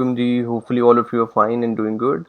Ji, hopefully all of you are fine and doing good.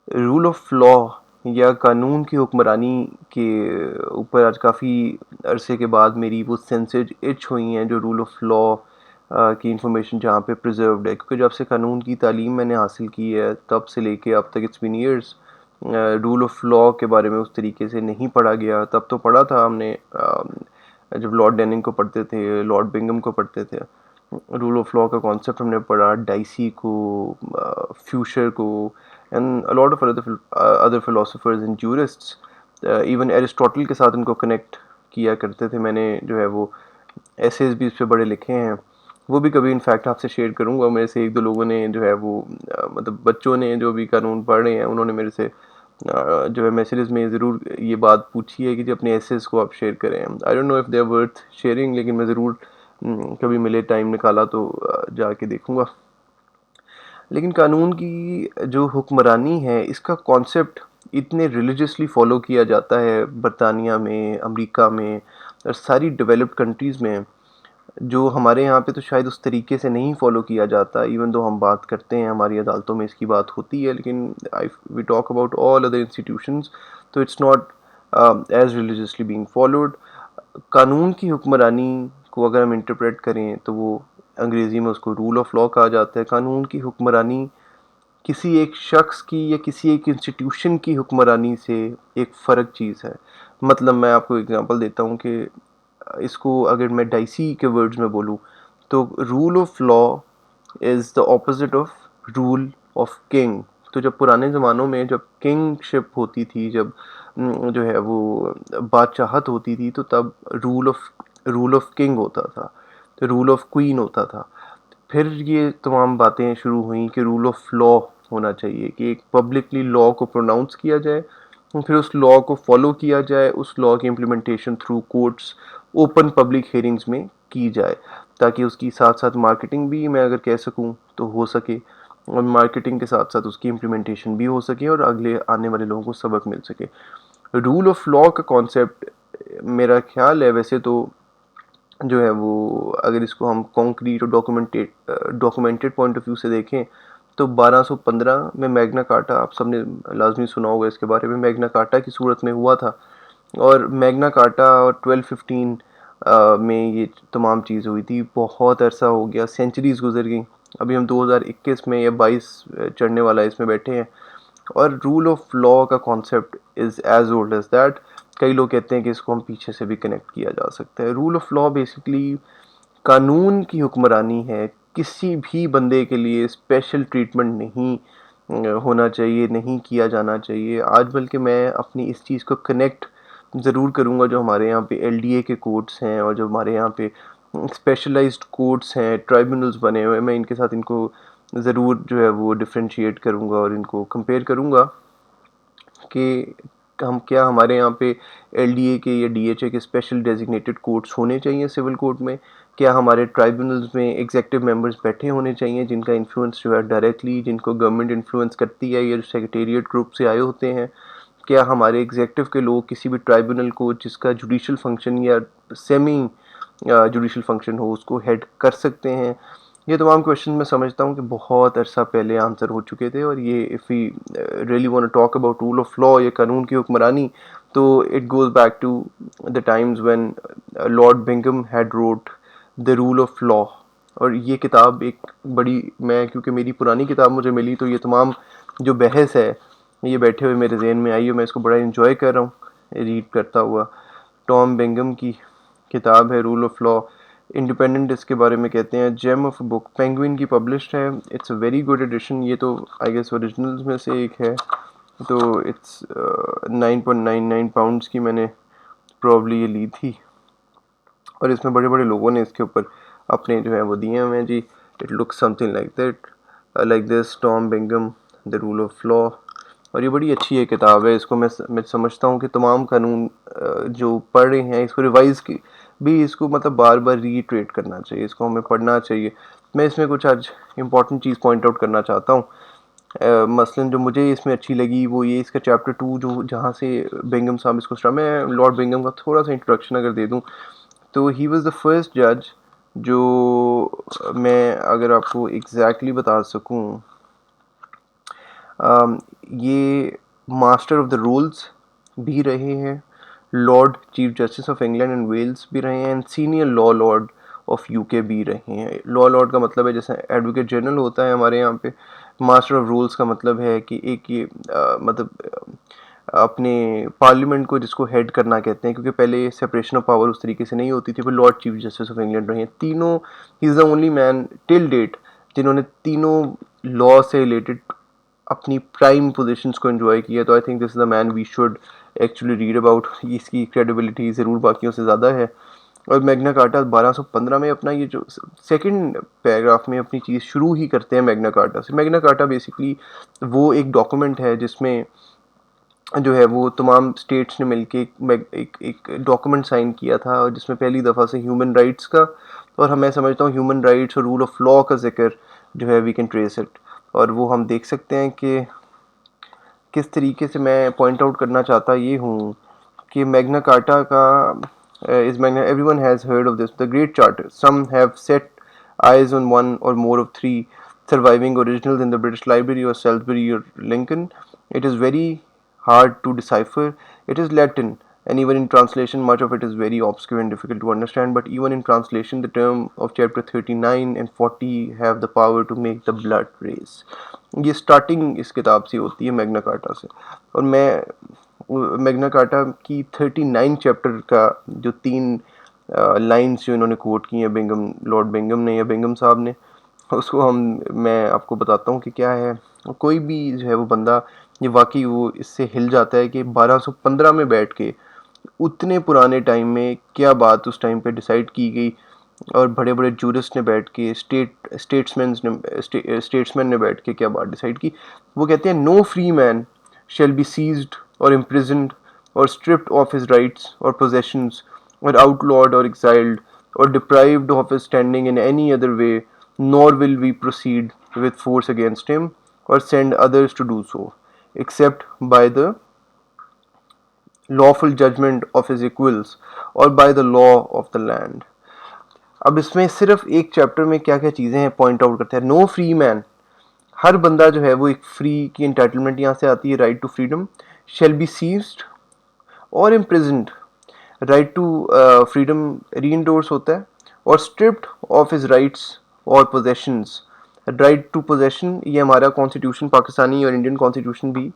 Rule of law या कानून की हुक्मरानी के ऊपर आज काफ़ी अरसे के बाद मेरी वो सेंसेज इच हुई हैं जो रूल ऑफ लॉ की इंफॉर्मेशन जहाँ पे प्रिजर्व्ड है, क्योंकि जब से कानून की तालीम मैंने हासिल की है तब से लेके अब तक it's been years rule of law के बारे में उस तरीके से नहीं पढ़ा गया। तब तो पढ़ा था हमने जब लॉर्ड डेनिंग को पढ़ते थे, लॉर्ड बिंगम को पढ़ते थे। रूल ऑफ लॉ का कॉन्सेप्ट हमने पढ़ा, डाइसी को, फ्यूशर को, and a lot of other philosophers and jurists. Even Aristotle के साथ इनको कनेक्ट किया करते थे। मैंने जो है वो एसेज भी इस पे बड़े लिखे हैं, वो भी कभी इनफैक्ट आपसे शेयर करूंगा। मेरे से एक दो लोगों ने जो है वो मतलब बच्चों ने जो भी कानून पढ़ रहे हैं उन्होंने मेरे से जो है मैसेजेस में ज़रूर ये बात पूछी है कि जो अपने एसेस को आप शेयर करें। I don't know if they are worth sharing, लेकिन मैं ज़रूर कभी मिले, टाइम निकाला तो जाके देखूंगा। लेकिन कानून की जो हुक्मरानी है इसका कॉन्सेप्ट इतने रिलीजियसली फॉलो किया जाता है बरतानिया में, अमेरिका में और सारी डेवलप्ड कंट्रीज़ में, जो हमारे यहाँ पे तो शायद उस तरीके से नहीं फॉलो किया जाता। इवन दो हम बात करते हैं, हमारी अदालतों में इसकी बात होती है, लेकिन I we talk about all other institutions, तो it's not as religiously being followed. कानून की हुक्मरानी को अगर हम इंटरप्रेट करें तो वो अंग्रेज़ी में उसको रूल ऑफ लॉ कहा जाता है। कानून की हुक्मरानी किसी एक शख्स की या किसी एक इंस्टीट्यूशन की हुक्मरानी से एक फ़र्क चीज़ है। मतलब मैं आपको एग्जांपल देता हूँ कि इसको अगर मैं डाइसी के वर्ड्स में बोलूँ तो rule of law is the opposite of rule of king. तो जब पुराने ज़मानों में जब किंगशिप होती थी, जब जो है वो बादशाहत होती थी, तो तब रूल ऑफ किंग होता था, तो रूल ऑफ क्वीन होता था। फिर ये तमाम बातें शुरू हुई कि रूल ऑफ लॉ होना चाहिए, कि एक पब्लिकली लॉ को प्रोनाउंस किया जाए, फिर उस लॉ को फॉलो किया जाए, उस लॉ की implementation through courts, open public hearings में की जाए, ताकि उसकी साथ साथ मार्केटिंग भी, मैं अगर कह सकूं तो, हो सके, और मार्केटिंग के साथ साथ उसकी इम्प्लीमेंटेशन भी हो सके और अगले आने वाले लोगों को सबक मिल सके। रूल ऑफ लॉ का कॉन्सेप्ट मेरा ख्याल है वैसे तो जो है वो, अगर इसको हम कॉन्क्रीट और डॉक्यूमेंटेड पॉइंट ऑफ व्यू से देखें तो 1215 में मैग्ना कार्टा, आप सबने लाजमी सुना होगा इसके बारे में, मैग्ना कार्टा की सूरत में हुआ था। और मैग्ना कार्टा और 1215 में ये तमाम चीज़ हुई थी। बहुत अरसा हो गया, सेंचुरीज गुजर गई। अभी हम 2021 में या 22 चढ़ने वाला है इसमें बैठे हैं, और रूल ऑफ लॉ का concept is as old as that. कई लोग कहते हैं कि इसको हम पीछे से भी कनेक्ट किया जा सकता है। रूल ऑफ लॉ बेसिकली कानून की हुक्मरानी है। किसी भी बंदे के लिए स्पेशल ट्रीटमेंट नहीं होना चाहिए, नहीं किया जाना चाहिए। आज बल्कि मैं अपनी इस चीज़ को कनेक्ट ज़रूर करूँगा, जो हमारे यहाँ पे एलडीए के कोर्ट्स हैं और जो हमारे यहाँ पे स्पेशलाइज्ड कोर्ट्स हैं, ट्राइब्यूनल्स बने हुए हैं, मैं इनके साथ इनको ज़रूर जो है वो डिफ्रेंशिएट करूँगा और इनको कंपेयर करूँगा कि हम क्या हमारे यहाँ पे एलडीए के या डीएचए के स्पेशल डेजिग्नेटेड कोर्ट्स होने चाहिए सिविल कोर्ट में। क्या हमारे ट्राइब्यूनल्स में एग्जेक्टिव मेंबर्स बैठे होने चाहिए जिनका इन्फ्लुएंस जो है डायरेक्टली, जिनको गवर्नमेंट इन्फ्लुएंस करती है, या जो सेक्रेटेरिएट ग्रुप से आए होते हैं। क्या हमारे एग्जेक्टिव के लोग किसी भी ट्राइब्यूनल को जिसका जुडिशल फंक्शन या सेमी जुडिशल फंक्शन हो उसको हेड कर सकते हैं। ये तमाम क्वेश्चन मैं समझता हूँ कि बहुत अरसा पहले आंसर हो चुके थे, और ये if we really want to talk about rule of law या कानून की हुक्मरानी, तो it goes back to the times when Lord Bingham had wrote the rule of law. और ये किताब एक बड़ी, मैं क्योंकि मेरी पुरानी किताब मुझे मिली तो ये तमाम जो बहस है ये बैठे हुए मेरे जहन में आई है, मैं इसको बड़ा इंजॉय कर रहा हूँ रीड करता हुआ। टॉम बिंगम की किताब है रूल ऑफ लॉ। इंडिपेंडेंट इसके बारे में कहते हैं जेम ऑफ बुक, पेंगुइन की पब्लिश्ड है। It's a very good edition. ये तो आई गेस ओरिजिनल्स में से एक है। तो इट्स 9.99 पाउंड्स की मैंने प्रॉब्ली ये ली थी, और इसमें बड़े बड़े लोगों ने इसके ऊपर अपने जो है वो दिए हुए हैं जी। It looks something like that, like this, Tom Bingham, the rule of law. और ये बड़ी अच्छी है किताब है। इसको मैं समझता हूँ कि तमाम कानून जो पढ़ रहे हैं इसको रिवाइज की भी, इसको मतलब बार बार रीट्रेट करना चाहिए, इसको हमें पढ़ना चाहिए। मैं इसमें कुछ आज इंपॉर्टेंट चीज़ पॉइंट आउट करना चाहता हूँ। मसलन जो मुझे इसमें अच्छी लगी वो ये, इसका चैप्टर 2 जो जहाँ से बिंगम साहब इसको स्टार्ट, मैं लॉर्ड बिंगम का थोड़ा सा इंट्रोडक्शन अगर दे दूँ तो ही वॉज द फर्स्ट जज जो मैं अगर आपको एग्जैक्टली बता सकूं, ये मास्टर ऑफ द रूल्स भी रहे हैं, Lord Chief Justice of England and Wales भी रहे हैं, and senior law lord of UK भी रहे हैं। लॉ लॉर्ड का मतलब है जैसे एडवोकेट जनरल होता है हमारे यहाँ पे, मास्टर ऑफ रूल्स का मतलब है कि एक ये मतलब अपने पार्लियामेंट को जिसको हेड करना कहते हैं, क्योंकि पहले सेपरेशन ऑफ पावर उस तरीके से नहीं होती थी, फिर Lord Chief Justice of England रहे हैं तीनों। He is the only man till date जिन्होंने तीनों लॉ से रिलेटेड अपनी प्राइम पोजीशंस को एंजॉय किया। तो I think this is the man we should actually read about. इसकी क्रेडिबिलिटी ज़रूर बाकियों से ज़्यादा है। और मैग्ना कार्टा 1215 में अपना ये जो सेकंड पैराग्राफ में अपनी चीज़ शुरू ही करते हैं मैग्ना कार्टा से। मैग्ना कार्टा बेसिकली वो एक डॉक्यूमेंट है जिसमें जो है वो तमाम स्टेट्स ने मिलके एक डॉक्यूमेंट साइन किया था, और जिसमें पहली दफ़ा से ह्यूमन राइट्स का, और मैं समझता हूँ ह्यूमन राइट्स और रूल ऑफ लॉ का जिक्र जो है वी कैन ट्रेस इट। और वो हम देख सकते हैं कि किस तरीके से मैं पॉइंट आउट करना चाहता ये हूँ कि मैग्ना कार्टा का is magna everyone has heard of this, the great charter. Some have set eyes on one or more of three surviving originals in the British Library or Salisbury or Lincoln. It is very hard to decipher. It is Latin, and even in translation much of it is very obscure and difficult to understand. But even in translation, the term of chapter 39 and 40 have the power to make the blood race. ये starting इस किताब से होती है Magna carta से। और मैं Magna carta की 39 चैप्टर का जो 3 लाइन्स जो इन्होंने कोट की हैं बिंगम, लॉर्ड बिंगम ने या बिंगम साहब ने, उसको मैं आपको बताता हूँ कि क्या है। कोई भी जो है वो बंदा ये वाकई वो इससे हिल जाता है कि 1215 में बैठ के उतने पुराने टाइम में क्या बात उस टाइम पे डिसाइड की गई, और बड़े बड़े जूरिस्ट ने बैठ के स्टेट्समैन ने बैठ के क्या बात डिसाइड की। वो कहते हैं no free man shall be seized or imprisoned or stripped of his rights or possessions or outlawed or exiled or deprived of his standing in any other way, nor will we proceed with force against him or send others to do so, except by the lawful judgment of his equals or by the law of the land. अब इसमें सिर्फ एक chapter में क्या क्या चीज़ें हैं point out करते हैं। नो फ्री मैन, हर बंदा जो है वो एक फ्री की इंटाइटलमेंट यहाँ से आती है, right to freedom, shall be seized और imprisoned, right to freedom re endorse होता है, और स्ट्रिप्ड ऑफ हिज राइट्स और पोजेशंस। राइट टू पोजेशन ये हमारा कॉन्स्टिट्यूशन पाकिस्तानी और इंडियन कॉन्स्टिट्यूशन भी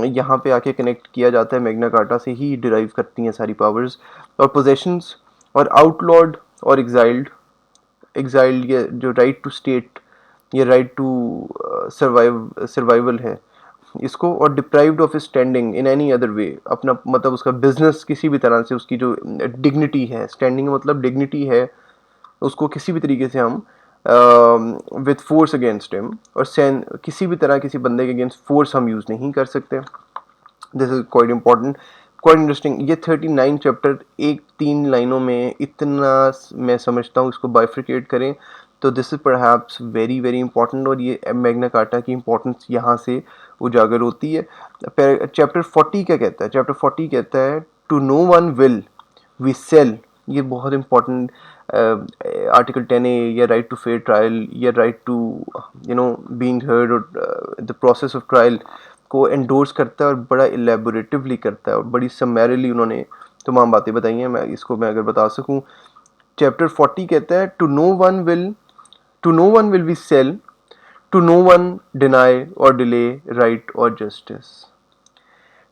यहाँ पे आके कनेक्ट किया जाता है, मैग्ना कार्टा से ही डिराइव करती हैं सारी पावर्स। और पोजेशंस और आउटलॉर्ड और एग्जाइल्ड ये जो राइट टू स्टेट, ये राइट टू सर्वाइवल है इसको, और deprived of standing in any other way, अपना मतलब उसका बिजनेस किसी भी तरह से, उसकी जो डिग्निटी है, स्टैंडिंग मतलब डिग्निटी है, उसको किसी भी तरीके से हम विथ फोर्स अगेंस्ट हिम, और किसी भी तरह किसी बंदे के अगेंस्ट फोर्स हम यूज़ नहीं कर सकते। This is quite important, quite interesting. ये 39 चैप्टर एक 3 लाइनों में इतना मैं समझता हूँ इसको बाइफ्रिकेट करें तो this is perhaps very very important, और ये मैग्ना कार्टा की इंपॉर्टेंस यहाँ से उजागर होती है। चैप्टर 40 क्या कहता है? चैप्टर 40 कहता है to no one will we sell, ये बहुत इंपॉर्टेंट आर्टिकल 10A, या राइट टू फेयर ट्रायल, या राइट टू बीइंग हर्ड, और द प्रोसेस ऑफ ट्रायल को एंडोर्स करता है, और बड़ा इलेबोरेटिवली करता है, और बड़ी समैरिली उन्होंने तमाम बातें बताई हैं। मैं अगर बता सकूं, चैप्टर 40 कहता है to no one will we sell, to no one deny और डिले राइट और justice.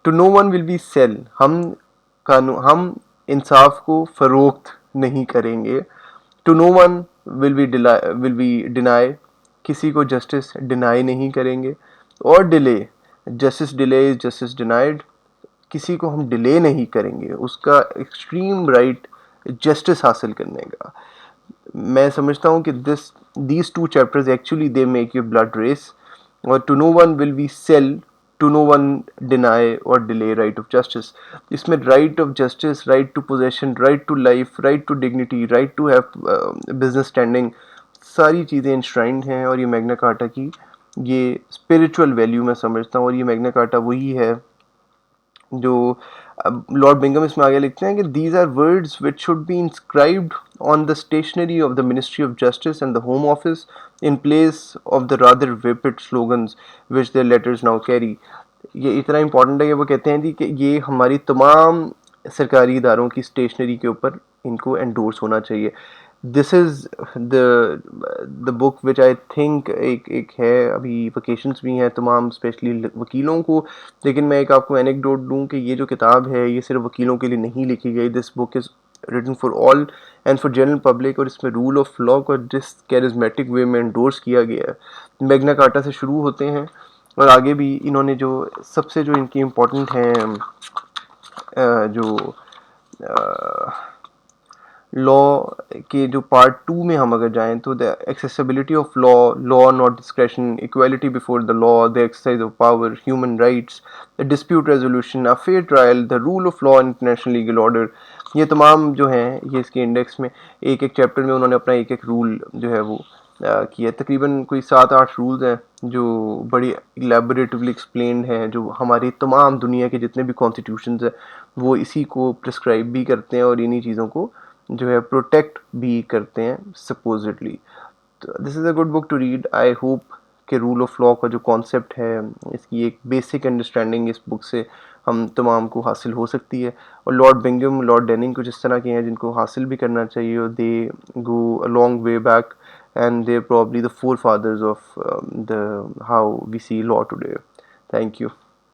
To no one will be sell, हम इंसाफ को फरोख्त नहीं करेंगे। To no one will be deny, किसी को जस्टिस डिनाई नहीं करेंगे। और delay, justice delay is justice denied, किसी को हम डिले नहीं करेंगे उसका एक्सट्रीम राइट जस्टिस हासिल करने का। मैं समझता हूँ कि these 2 chapters actually they make your blood race. और to no one will be sell, to no one deny और डिले राइट ऑफ जस्टिस, इसमें right of justice, right to possession, right to life, right to dignity, right to have business standing, सारी चीज़ें इंश्राइंड हैं। और ये Magna carta की ये spiritual value मैं समझता हूँ, और ये मैग्ना कार्टा वही है जो लॉर्ड बिंगम इसमें आगे लिखते हैं कि these are words which should be inscribed on the stationery of the Ministry of Justice and the Home Office in place of the rather vapid slogans which their letters now carry. ये इतना important है कि वो कहते हैं जी कि ये हमारी तमाम सरकारी इदारों की स्टेशनरी के ऊपर इनको एंडोर्स होना चाहिए। This is the book which I think एक है, अभी वकेशंस भी हैं तमाम स्पेशली वकीलों को, लेकिन मैं एक आपको एनेक्डोट दूं कि ये जो किताब है ये सिर्फ वकीलों के लिए नहीं लिखी गई। This book is written for all and for general public, और इसमें रूल ऑफ लॉ को जिस कैरिज्मेटिक वे में एंडोर्स किया गया है, मैग्ना कार्टा से शुरू होते हैं और आगे भी इन्होंने जो सबसे जो इनकी इम्पोर्टेंट हैं जो लॉ के जो पार्ट 2 में हम अगर जाएं तो the accessibility of law, law not discretion, equality before the law, the exercise of power, human rights, the dispute resolution, a fair trial, the rule of law, international legal order, ये तमाम जो हैं ये इसके इंडेक्स में एक एक chapter में उन्होंने अपना एक एक रूल जो है वो किया। तकरीबन कोई 7-8 रूल्स हैं जो बड़ी इलेबोरेटिवली एक्सप्लेन्ड हैं, जो हमारी तमाम दुनिया के जितने भी कॉन्स्टिट्यूशंस हैं वो इसी को प्रिस्क्राइब भी करते हैं और इन्हीं चीज़ों को जो है प्रोटेक्ट भी करते हैं सपोजिटली। तो this is a good book to read. I hope कि रूल ऑफ लॉ का जो कॉन्सेप्ट है इसकी एक बेसिक अंडरस्टैंडिंग इस बुक से हम तमाम को हासिल हो सकती है। और लॉर्ड बिंगम, लॉर्ड डेनिंग कुछ इस तरह के हैं जिनको हासिल भी करना चाहिए, और they go a long way back and they're probably the forefathers of the how we see law today. Thank you.